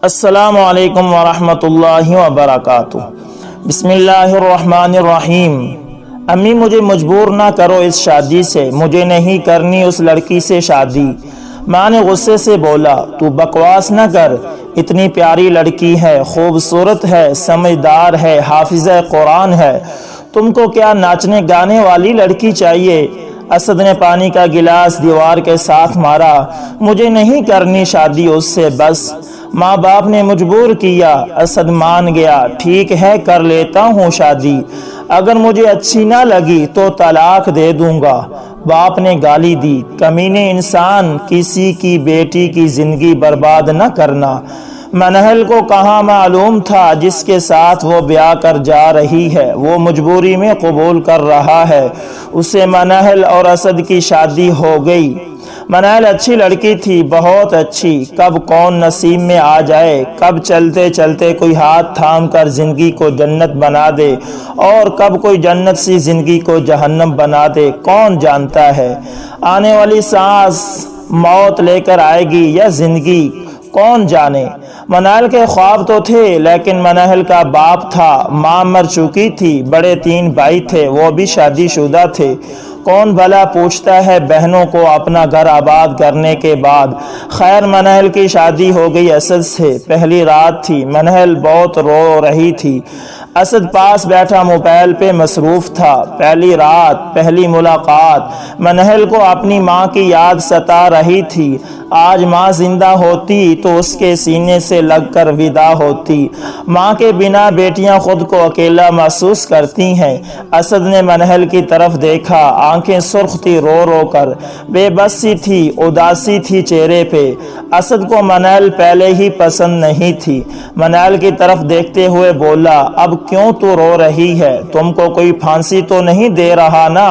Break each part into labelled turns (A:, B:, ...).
A: السلام علیکم ورحمۃ اللہ وبرکاتہ۔ بسم اللہ الرحمن الرحیم۔ امی مجھے مجبور نہ کرو اس شادی سے، مجھے نہیں کرنی اس لڑکی سے شادی۔ ماں نے غصے سے بولا، تو بکواس نہ کر، اتنی پیاری لڑکی ہے، خوبصورت ہے، سمجھدار ہے، حافظہ قرآن ہے، تم کو کیا ناچنے گانے والی لڑکی چاہیے؟ اسد نے پانی کا گلاس دیوار کے ساتھ مارا۔ مجھے نہیں کرنی شادی اس سے، بس ماں باپ نے مجبور کیا۔ اسد مان گیا، ٹھیک ہے کر لیتا ہوں شادی، اگر مجھے اچھی نہ لگی تو طلاق دے دوں گا۔ باپ نے گالی دی، کمینے انسان، کسی کی بیٹی کی زندگی برباد نہ کرنا۔ منہل کو کہاں معلوم تھا جس کے ساتھ وہ بیاہ کر جا رہی ہے وہ مجبوری میں قبول کر رہا ہے۔ اسے منہل اور اسد کی شادی ہو گئی۔ منہل اچھی لڑکی تھی، بہت اچھی، کب کون نصیب میں آ جائے، کب چلتے چلتے کوئی ہاتھ تھام کر زندگی کو جنت بنا دے اور کب کوئی جنت سی زندگی کو جہنم بنا دے، کون جانتا ہے۔ آنے والی سانس موت لے کر آئے گی یا زندگی، کون جانے۔ منہل کے خواب تو تھے لیکن منہل کا باپ تھا، ماں مر چکی تھی، بڑے 3 بھائی تھے، وہ بھی شادی شدہ تھے۔ کون بھلا پوچھتا ہے بہنوں کو اپنا گھر آباد کرنے کے بعد۔ خیر منہل کی شادی ہو گئی اسد سے۔ پہلی رات تھی، منہل بہت رو رہی تھی، اسد پاس بیٹھا موبائل پہ مصروف تھا۔ پہلی رات، پہلی ملاقات، منہل کو اپنی ماں کی یاد ستا رہی تھی۔ آج ماں زندہ ہوتی تو اس کے سینے سے لگ کر ودا ہوتی۔ ماں کے بنا بیٹیاں خود کو اکیلا محسوس کرتی ہیں۔ اسد نے منہل کی طرف دیکھا، آنکھیں سرخ تھی رو رو کر، بے بسی تھی، اداسی تھی چہرے پہ۔ اسد کو منہل پہلے ہی پسند نہیں تھی۔ منہل کی طرف دیکھتے ہوئے بولا، اب کیوں تو رو رہی ہے؟ تم کو کوئی پھانسی تو نہیں دے رہا نا؟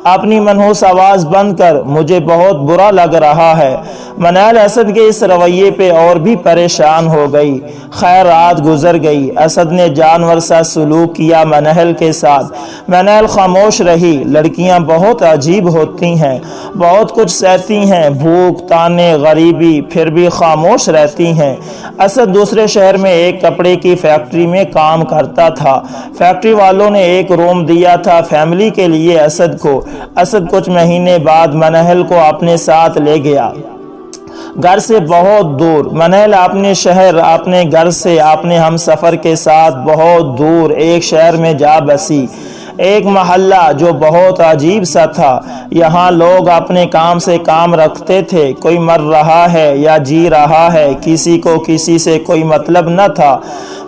A: اپنی منحوس آواز بند کر، مجھے بہت برا لگ رہا ہے۔ منہل اسد کے اس رویے پہ اور بھی پریشان ہو گئی۔ خیر رات گزر گئی۔ اسد نے جانور سا سلوک کیا منہل کے ساتھ۔ منہل خاموش رہی۔ لڑکیاں بہت عجیب ہوتی ہیں، بہت کچھ سہتی ہیں، بھوک، تانے، غریبی، پھر بھی خاموش رہتی ہیں۔ اسد دوسرے شہر میں ایک کپڑے کی فیکٹری میں کام کرتا تھا۔ فیکٹری والوں نے ایک روم دیا تھا فیملی کے لیے اسد کو۔ اسد کچھ مہینے بعد منہل کو اپنے ساتھ لے گیا، گھر سے بہت دور۔ منہل اپنے شہر، اپنے گھر سے، اپنے ہم سفر کے ساتھ بہت دور ایک شہر میں جا بسی۔ ایک محلہ جو بہت عجیب سا تھا۔ یہاں لوگ اپنے کام سے کام رکھتے تھے، کوئی مر رہا ہے یا جی رہا ہے، کسی کو کسی سے کوئی مطلب نہ تھا۔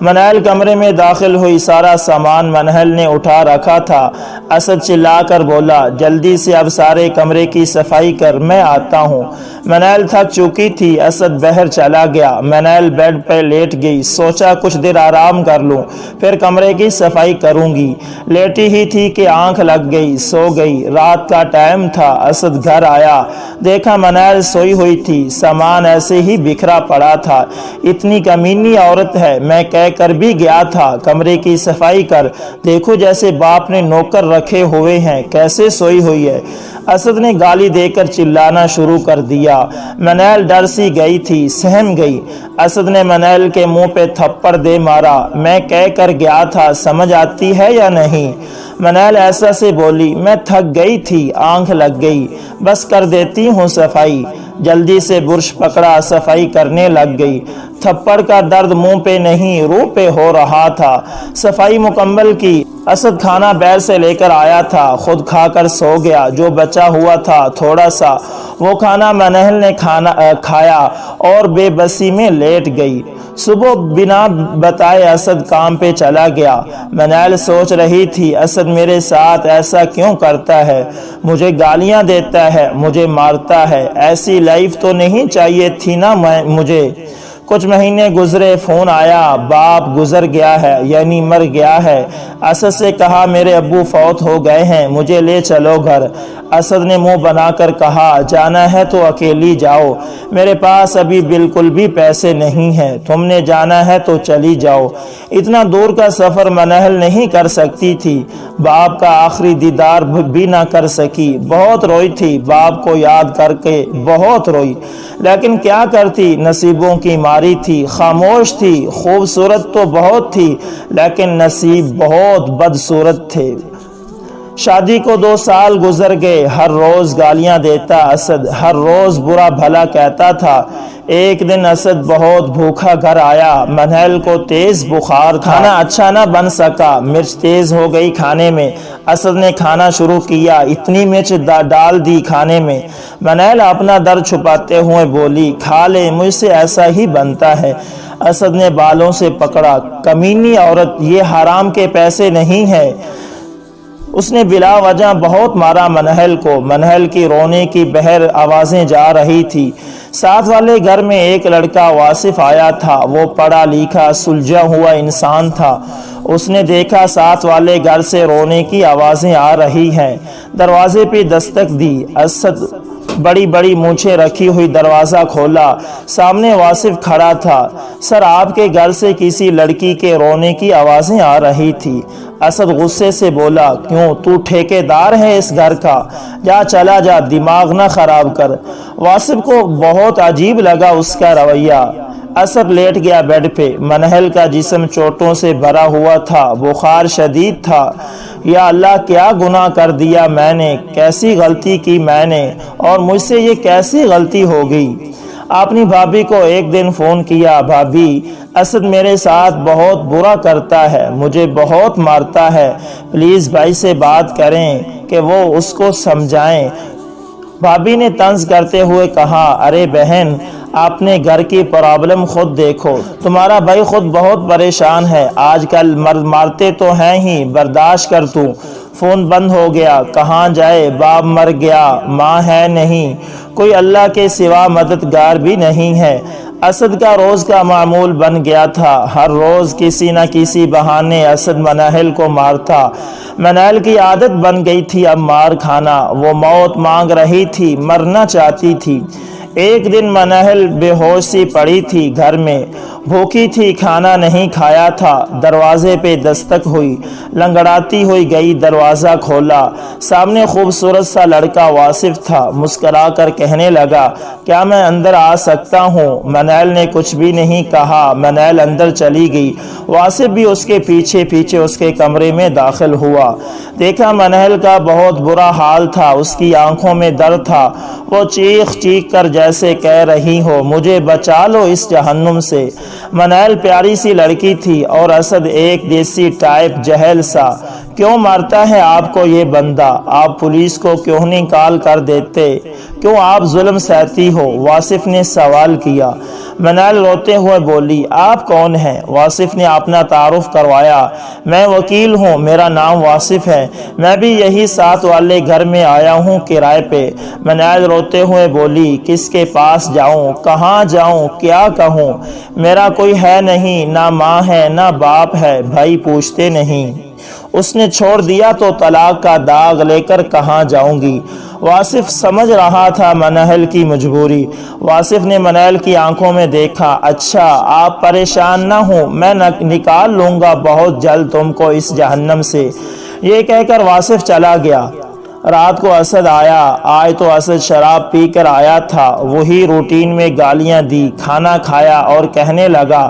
A: منہل کمرے میں داخل ہوئی، سارا سامان منہل نے اٹھا رکھا تھا۔ اسد چلا کر بولا، جلدی سے اب سارے کمرے کی صفائی کر، میں آتا ہوں۔ منہل تھک چکی تھی، اسد باہر چلا گیا۔ منہل بیڈ پہ لیٹ گئی، سوچا کچھ دیر آرام کر لوں، پھر کمرے کی صفائی کروں گی۔ لیٹی ہی تھی کہ آنکھ لگ گئی، سو گئی۔ رات کا ٹائم تھا۔ اسد گھر آیا، دیکھا منہل سوئی ہوئی تھی، سامان ایسے ہی بکھرا پڑا تھا۔ اتنی کمینی عورت ہے، میں کہہ کر بھی گیا تھا کمرے کی صفائی کر، دیکھو جیسے باپ نے نوکر رکھے ہوئے ہیں، کیسے سوئی ہوئی ہے۔ اسد نے گالی دے کر چلانا شروع کر دیا۔ منہل ڈر سی گئی تھی، سہم گئی۔ اسد نے منہل کے منہ پہ تھپڑ دے مارا، میں کہہ کر گیا تھا، سمجھ آتی ہے یا نہیں؟ منہل ایسا سے بولی، میں تھک گئی تھی، آنکھ لگ گئی، بس کر دیتی ہوں صفائی۔ جلدی سے برش پکڑا، صفائی کرنے لگ گئی۔ تھپڑ کا درد منہ پہ نہیں روح پہ ہو رہا تھا۔ صفائی مکمل کی۔ اسد کھانا باہر سے لے کر آیا تھا، خود کھا کر سو گیا۔ جو بچا ہوا تھا تھوڑا سا، وہ کھانا منہل نے کھایا اور بے بسی میں لیٹ گئی۔ صبح بنا بتائے اسد کام پہ چلا گیا۔ منہل سوچ رہی تھی، اسد میرے ساتھ ایسا کیوں کرتا ہے؟ مجھے گالیاں دیتا ہے، مجھے مارتا ہے، ایسی لائف تو نہیں چاہیے تھی نا مجھے۔ کچھ مہینے گزرے، فون آیا، باپ گزر گیا ہے، یعنی مر گیا ہے۔ اسد سے کہا، میرے ابو فوت ہو گئے ہیں، مجھے لے چلو گھر۔ اسد نے منہ بنا کر کہا، جانا ہے تو اکیلی جاؤ، میرے پاس ابھی بالکل بھی پیسے نہیں ہیں، تم نے جانا ہے تو چلی جاؤ۔ اتنا دور کا سفر منہل نہیں کر سکتی تھی، باپ کا آخری دیدار بھی نہ کر سکی۔ بہت روئی تھی، باپ کو یاد کر کے بہت روئی، لیکن کیا کرتی، نصیبوں کی مار بیماری تھی، خاموش تھی، خوبصورت تو بہت تھی لیکن نصیب بہت بدصورت تھے۔ شادی کو 2 سال گزر گئے، ہر روز گالیاں دیتا اسد، ہر روز برا بھلا کہتا تھا۔ ایک دن اسد بہت بھوکا گھر آیا، منہل کو تیز بخار تھا، کھانا اچھا نہ بن سکا، مرچ تیز ہو گئی کھانے میں۔ اسد نے کھانا شروع کیا، اتنی مرچ ڈال دی کھانے میں۔ منہل اپنا درد چھپاتے ہوئے بولی، کھا لے، مجھ سے ایسا ہی بنتا ہے۔ اسد نے بالوں سے پکڑا، کمینی عورت، یہ حرام کے پیسے نہیں ہے۔ اس نے بلا وجہ بہت مارا منہل کو۔ منہل کی رونے کی بہر آوازیں جا رہی تھی۔ ساتھ والے گھر میں ایک لڑکا واصف آیا تھا، وہ پڑھا لکھا سلجھا ہوا انسان تھا۔ اس نے دیکھا ساتھ والے گھر سے رونے کی آوازیں آ رہی ہیں، دروازے پہ دستک دی۔ اسد بڑی بڑی مونچھیں رکھی ہوئی دروازہ کھولا، سامنے واصف کھڑا تھا۔ سر، آپ کے گھر سے کسی لڑکی کے رونے کی آوازیں آ رہی تھی۔ اسد غصے سے بولا، کیوں، تو ٹھیکیدار ہے اس گھر کا؟ جا، چلا جا، دماغ نہ خراب کر۔ واصف کو بہت عجیب لگا اس کا رویہ۔ اسد لیٹ گیا بیڈ پہ، منہل کا جسم چوٹوں سے بھرا ہوا تھا، بخار شدید تھا۔ یا اللہ، کیا گناہ کر دیا میں نے، کیسی غلطی کی میں نے، اور مجھ سے یہ کیسی غلطی ہو گئی۔ اپنی بھابھی کو ایک دن فون کیا، بھابھی، اسد میرے ساتھ بہت برا کرتا ہے، مجھے بہت مارتا ہے، پلیز بھائی سے بات کریں کہ وہ اس کو سمجھائیں۔ بھابھی نے طنز کرتے ہوئے کہا، ارے بہن، اپنے گھر کی پرابلم خود دیکھو، تمہارا بھائی خود بہت پریشان ہے، آج کل مرد مارتے تو ہیں ہی، برداشت کر تو۔ فون بند ہو گیا۔ کہاں جائے، باپ مر گیا، ماں ہے نہیں، کوئی اللہ کے سوا مددگار بھی نہیں ہے۔ اسد کا روز کا معمول بن گیا تھا، ہر روز کسی نہ کسی بہانے اسد منہل کو مارتا۔ منہل کی عادت بن گئی تھی اب مار کھانا، وہ موت مانگ رہی تھی، مرنا چاہتی تھی۔ ایک دن منہل بے ہوش سی پڑی تھی گھر میں، بھوکی تھی، کھانا نہیں کھایا تھا۔ دروازے پہ دستک ہوئی، لنگڑاتی ہوئی گئی، دروازہ کھولا۔ سامنے خوبصورت سا لڑکا واصف تھا، مسکرا کر کہنے لگا، کیا میں اندر آ سکتا ہوں؟ منہل نے کچھ بھی نہیں کہا، منہل اندر چلی گئی۔ واصف بھی اس کے پیچھے پیچھے اس کے کمرے میں داخل ہوا۔ دیکھا منہل کا بہت برا حال تھا، اس کی آنکھوں میں درد تھا، وہ چیخ چیخ کر جیسے کہہ رہی ہو، مجھے بچا لو اس جہنم سے۔ منہل پیاری سی لڑکی تھی اور اسد ایک دیسی ٹائپ جہل سا۔ کیوں مارتا ہے آپ کو یہ بندہ؟ آپ پولیس کو کیوں نہیں کال کر دیتے؟ کیوں آپ ظلم سہتی ہو؟ واصف نے سوال کیا۔ منہل روتے ہوئے بولی، آپ کون ہیں؟ واصف نے اپنا تعارف کروایا، میں وکیل ہوں، میرا نام واصف ہے، میں بھی یہی ساتھ والے گھر میں آیا ہوں کرائے پہ۔ منہل روتے ہوئے بولی، کس کے پاس جاؤں، کہاں جاؤں، کیا کہوں؟ میرا کوئی ہے نہیں، نہ ماں ہے نہ باپ ہے، بھائی پوچھتے نہیں، اس نے چھوڑ دیا تو طلاق کا داغ لے کر کہاں جاؤں گی؟ واصف سمجھ رہا تھا منہل کی مجبوری۔ واصف نے منہل کی آنکھوں میں دیکھا، اچھا آپ پریشان نہ ہوں، میں نکال لوں گا بہت جلد تم کو اس جہنم سے۔ یہ کہہ کر واصف چلا گیا۔ رات کو اسد آیا، آج تو اسد شراب پی کر آیا تھا، وہی روٹین میں گالیاں دی، کھانا کھایا اور کہنے لگا،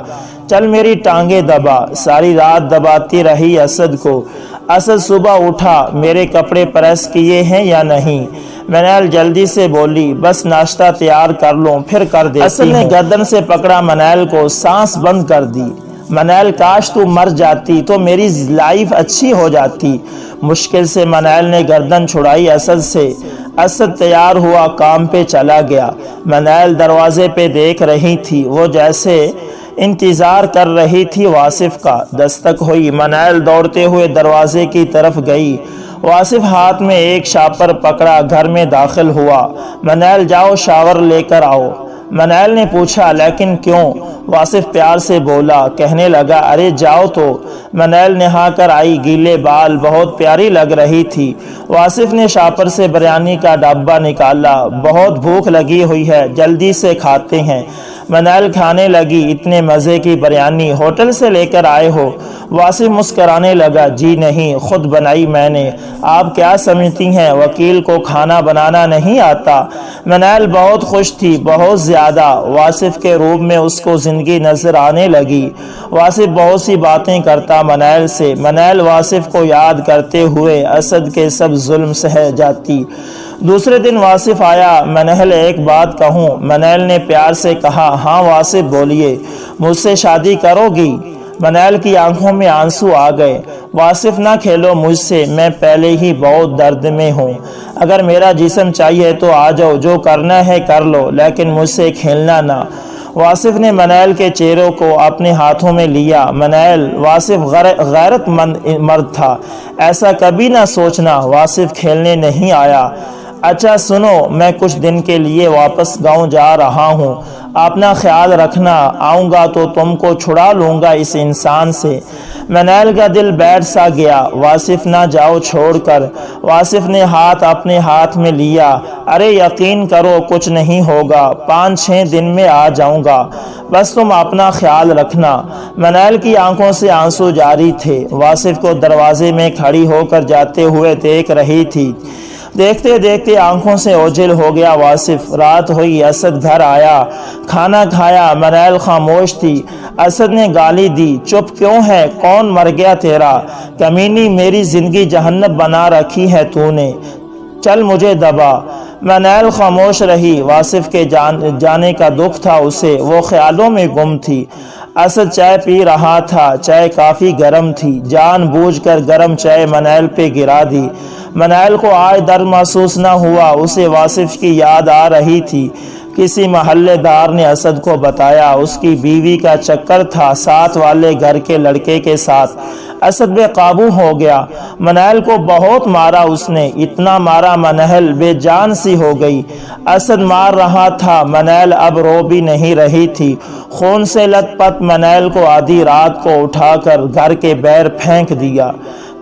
A: چل میری ٹانگیں دبا۔ ساری رات دباتی رہی اسد کو۔ اسد صبح اٹھا، میرے کپڑے پریس کیے ہیں یا نہیں؟ منہل جلدی سے بولی، بس ناشتہ تیار کر لوں پھر کر دیتی ہوں۔ اسد نے گردن سے پکڑا منہل کو، سانس بند کر دی۔ منہل، کاش تو مر جاتی تو میری لائف اچھی ہو جاتی۔ مشکل سے منہل نے گردن چھڑائی اسد سے۔ اسد تیار ہوا، کام پہ چلا گیا۔ منہل دروازے پہ دیکھ رہی تھی، وہ جیسے انتظار کر رہی تھی واصف کا۔ دستک ہوئی، منہل دوڑتے ہوئے دروازے کی طرف گئی۔ واصف ہاتھ میں ایک شاپر پکڑا گھر میں داخل ہوا۔ منہل، جاؤ شاور لے کر آؤ۔ منہل نے پوچھا، لیکن کیوں؟ واصف پیار سے بولا، کہنے لگا، ارے جاؤ تو۔ منہل نہا کر آئی، گیلے بال، بہت پیاری لگ رہی تھی۔ واصف نے شاپر سے بریانی کا ڈبہ نکالا، بہت بھوک لگی ہوئی ہے، جلدی سے کھاتے ہیں۔ منال کھانے لگی، اتنے مزے کی بریانی ہوٹل سے لے کر آئے ہو؟ واصف مسکرانے لگا، جی نہیں، خود بنائی میں نے۔ آپ کیا سمجھتی ہیں وکیل کو کھانا بنانا نہیں آتا؟ منال بہت خوش تھی، بہت زیادہ۔ واصف کے روپ میں اس کو زندگی نظر آنے لگی۔ واصف بہت سی باتیں کرتا منال سے، منال واصف کو یاد کرتے ہوئے اسد کے سب ظلم سہ جاتی۔ دوسرے دن واصف آیا، منال ایک بات کہوں؟ منال نے پیار سے کہا، ہاں واصف بولیے۔ مجھ سے شادی کرو گی؟ منال کی آنکھوں میں آنسو آ گئے۔ واصف نہ کھیلو مجھ سے، میں پہلے ہی بہت درد میں ہوں۔ اگر میرا جسم چاہیے تو آ جاؤ، جو کرنا ہے کر لو، لیکن مجھ سے کھیلنا نہ۔ واصف نے منال کے چہروں کو اپنے ہاتھوں میں لیا۔ منال، واصف غیرت مند مرد تھا، ایسا کبھی نہ سوچنا۔ واصف کھیلنے نہیں آیا۔ اچھا سنو، میں کچھ دن کے لیے واپس گاؤں جا رہا ہوں، اپنا خیال رکھنا، آؤں گا تو تم کو چھڑا لوں گا اس انسان سے۔ منال کا دل بیٹھ سا گیا، واصف نہ جاؤ چھوڑ کر۔ واصف نے ہاتھ اپنے ہاتھ میں لیا، ارے یقین کرو کچھ نہیں ہوگا، 5-6 دن میں آ جاؤں گا، بس تم اپنا خیال رکھنا۔ منال کی آنکھوں سے آنسو جاری تھے، واصف کو دروازے میں کھڑی ہو کر جاتے ہوئے دیکھ رہی تھی۔ دیکھتے دیکھتے آنکھوں سے اوجھل ہو گیا واصف۔ رات ہوئی، اسد گھر آیا، کھانا کھایا۔ منال خاموش تھی۔ اسد نے گالی دی، چپ کیوں ہے؟ کون مر گیا تیرا؟ کمینی، میری زندگی جہنم بنا رکھی ہے تو نے، چل مجھے دبا۔ منال خاموش رہی۔ واصف کے جانے کا دکھ تھا اسے، وہ خیالوں میں گم تھی۔ اسد چائے پی رہا تھا، چائے کافی گرم تھی، جان بوجھ کر گرم چائے منال پہ گرا دی۔ منال کو آج درد محسوس نہ ہوا، اسے واصف کی یاد آ رہی تھی۔ کسی محلے دار نے اسد کو بتایا اس کی بیوی کا چکر تھا ساتھ والے گھر کے لڑکے کے ساتھ۔ اسد بے قابو ہو گیا، منال کو بہت مارا اس نے، اتنا مارا منال بے جان سی ہو گئی۔ اسد مار رہا تھا، منال اب رو بھی نہیں رہی تھی۔ خون سے لت پت منال کو آدھی رات کو اٹھا کر گھر کے باہر پھینک دیا۔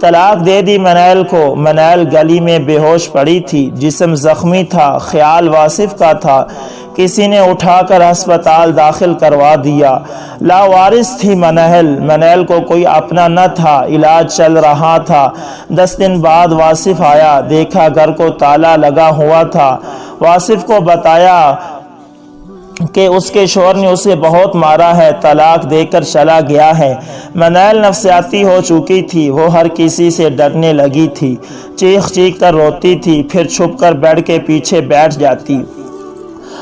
A: طلاق دے دی منال کو۔ منال گلی میں بے ہوش پڑی تھی، جسم زخمی تھا، خیال واصف کا تھا۔ کسی نے اٹھا کر ہسپتال داخل کروا دیا۔ لاوارث تھی منال، منال کو کوئی اپنا نہ تھا، علاج چل رہا تھا۔ 10 دن بعد واصف آیا، دیکھا گھر کو تالا لگا ہوا تھا۔ واصف کو بتایا کہ اس کے شوہر نے اسے بہت مارا ہے، طلاق دے کر چلا گیا ہے۔ منال نفسیاتی ہو چکی تھی، وہ ہر کسی سے ڈرنے لگی تھی، چیخ چیخ کر روتی تھی، پھر چھپ کر بیڈ کے پیچھے بیٹھ جاتی۔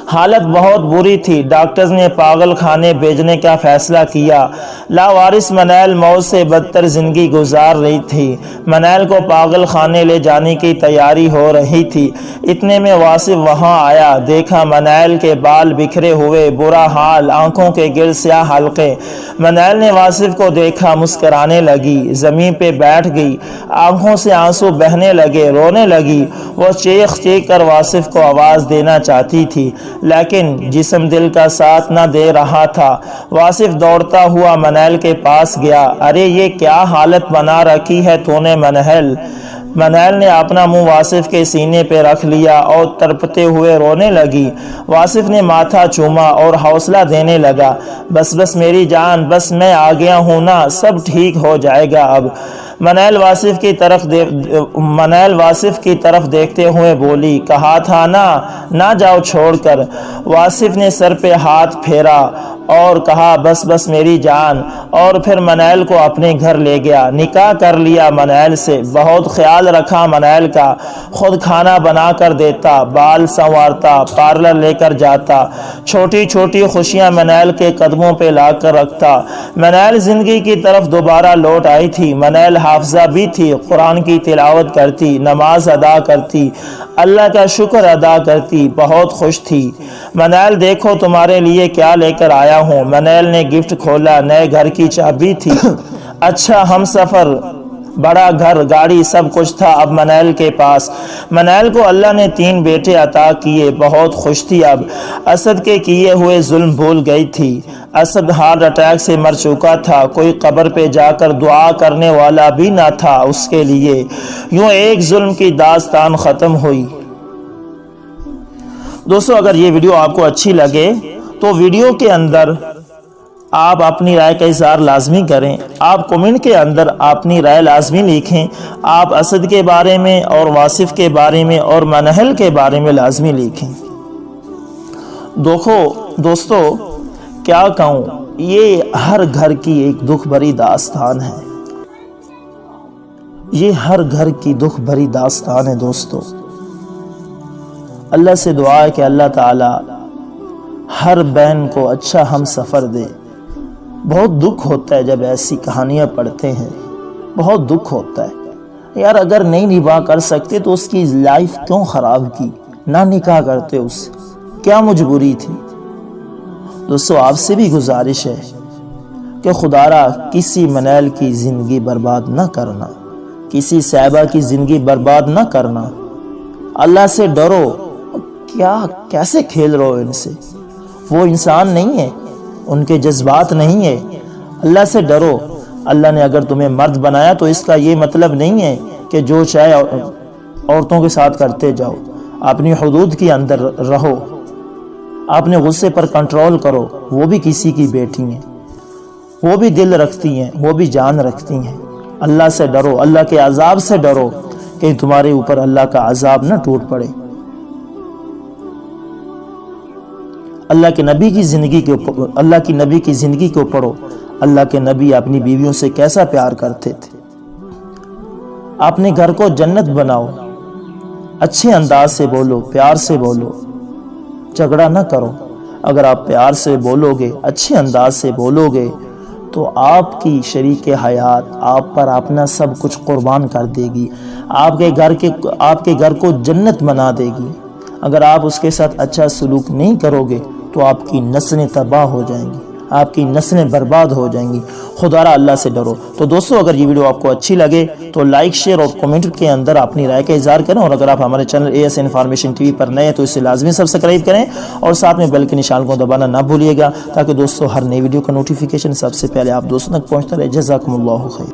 A: حالت بہت بری تھی، ڈاکٹرز نے پاگل خانے بھیجنے کا فیصلہ کیا۔ لاوارث منال موت سے بدتر زندگی گزار رہی تھی۔ منال کو پاگل خانے لے جانے کی تیاری ہو رہی تھی۔ اتنے میں واصف وہاں آیا، دیکھا منال کے بال بکھرے ہوئے، برا حال، آنکھوں کے گرد سیاہ حلقے۔ منال نے واصف کو دیکھا، مسکرانے لگی، زمین پہ بیٹھ گئی، آنکھوں سے آنسو بہنے لگے، رونے لگی۔ وہ چیخ چیخ کر واصف کو آواز دینا چاہتی تھی، لیکن جسم دل کا ساتھ نہ دے رہا تھا۔ واصف دوڑتا ہوا منال کے پاس گیا، ارے یہ کیا حالت بنا رکھی ہے تو نے منال؟ منال نے اپنا منہ واصف کے سینے پہ رکھ لیا اور تڑپتے ہوئے رونے لگی۔ واصف نے ماتھا چوما اور حوصلہ دینے لگا، بس بس میری جان، بس میں آ گیا ہوں نا، سب ٹھیک ہو جائے گا اب۔ منال واصف کی طرف دیکھتے ہوئے بولی، کہا تھا نا نہ جاؤ چھوڑ کر۔ واصف نے سر پہ ہاتھ پھیرا اور کہا، بس بس میری جان، اور پھر منال کو اپنے گھر لے گیا۔ نکاح کر لیا منال سے، بہت خیال رکھا منال کا، خود کھانا بنا کر دیتا، بال سنوارتا، پارلر لے کر جاتا، چھوٹی چھوٹی خوشیاں منال کے قدموں پہ لا کر رکھتا۔ منال زندگی کی طرف دوبارہ لوٹ آئی تھی۔ منال حافظہ بھی تھی، قرآن کی تلاوت کرتی، نماز ادا کرتی، اللہ کا شکر ادا کرتی، بہت خوش تھی۔ منال دیکھو تمہارے لیے کیا لے کر آیا ہوں۔ منال نے گفٹ کھولا، نئے گھر کی چابی تھی، اچھا ہم سفر، بڑا گھر، گاڑی، سب کچھ تھا اب منال کے پاس۔ منال کو اللہ نے 3 بیٹے عطا کیے، بہت خوش تھی اب۔ اسد کے کیے ہوئے ظلم بھول گئی تھی۔ اسد ہارٹ اٹیک سے مر چکا تھا، کوئی قبر پہ جا کر دعا کرنے والا بھی نہ تھا اس کے لیے۔ یوں ایک ظلم کی داستان ختم ہوئی۔ دوستو اگر یہ ویڈیو آپ کو اچھی لگے تو ویڈیو کے اندر آپ اپنی رائے کا اظہار لازمی کریں، آپ کمنٹ کے اندر اپنی رائے لازمی لکھیں، آپ اسد کے بارے میں اور واصف کے بارے میں اور منہل کے بارے میں لازمی لکھیں۔ دوستو کیا کہوں، یہ ہر گھر کی ایک دکھ بھری داستان ہے، یہ ہر گھر کی دکھ بھری داستان ہے دوستو۔ اللہ سے دعا ہے کہ اللہ تعالی ہر بہن کو اچھا ہم سفر دے۔ بہت دکھ ہوتا ہے جب ایسی کہانیاں پڑھتے ہیں، بہت دکھ ہوتا ہے یار، اگر نہیں نبھا کر سکتے تو اس کی لائف کیوں خراب کی، نہ نکاح کرتے، اس سے کیا مجبوری تھی۔ دوستو آپ سے بھی گزارش ہے کہ خدا را کسی منیل کی زندگی برباد نہ کرنا، کسی صاحبہ کی زندگی برباد نہ کرنا۔ اللہ سے ڈرو، کیسے کھیل رہو ان سے، وہ انسان نہیں ہے، ان کے جذبات نہیں ہے۔ اللہ سے ڈرو، اللہ نے اگر تمہیں مرد بنایا تو اس کا یہ مطلب نہیں ہے کہ جو چاہے عورتوں کے ساتھ کرتے جاؤ، اپنی حدود کے اندر رہو، اپنے غصے پر کنٹرول کرو، وہ بھی کسی کی بیٹی ہیں، وہ بھی دل رکھتی ہیں، وہ بھی جان رکھتی ہیں۔ اللہ سے ڈرو، اللہ کے عذاب سے ڈرو، کہ تمہارے اوپر اللہ کا عذاب نہ ٹوٹ پڑے۔ اللہ کے نبی کی زندگی کو پڑھو، اللہ کے نبی اپنی بیویوں سے کیسا پیار کرتے تھے۔ اپنے گھر کو جنت بناؤ، اچھے انداز سے بولو، پیار سے بولو، جھگڑا نہ کرو۔ اگر آپ پیار سے بولو گے، اچھے انداز سے بولو گے تو آپ کی شریک حیات آپ پر اپنا سب کچھ قربان کر دے گی، آپ کے گھر کو جنت بنا دے گی۔ اگر آپ اس کے ساتھ اچھا سلوک نہیں کرو گے تو آپ کی نسلیں تباہ ہو جائیں گی، آپ کی نسلیں برباد ہو جائیں گی۔ خدا را اللہ سے ڈرو۔ تو دوستو اگر یہ ویڈیو آپ کو اچھی لگے تو لائک، شیئر اور کمنٹ کے اندر اپنی رائے کا اظہار کریں، اور اگر آپ ہمارے چینل AS انفارمیشن TV پر نئے ہیں تو اسے لازمی سبسکرائب کریں اور ساتھ میں بیل کے نشان کو دبانا نہ بھولیے گا، تاکہ دوستو ہر نئی ویڈیو کا نوٹیفیکیشن سب سے پہلے آپ دوستوں تک پہنچتا رہے۔ جزاکم اللہ خیر۔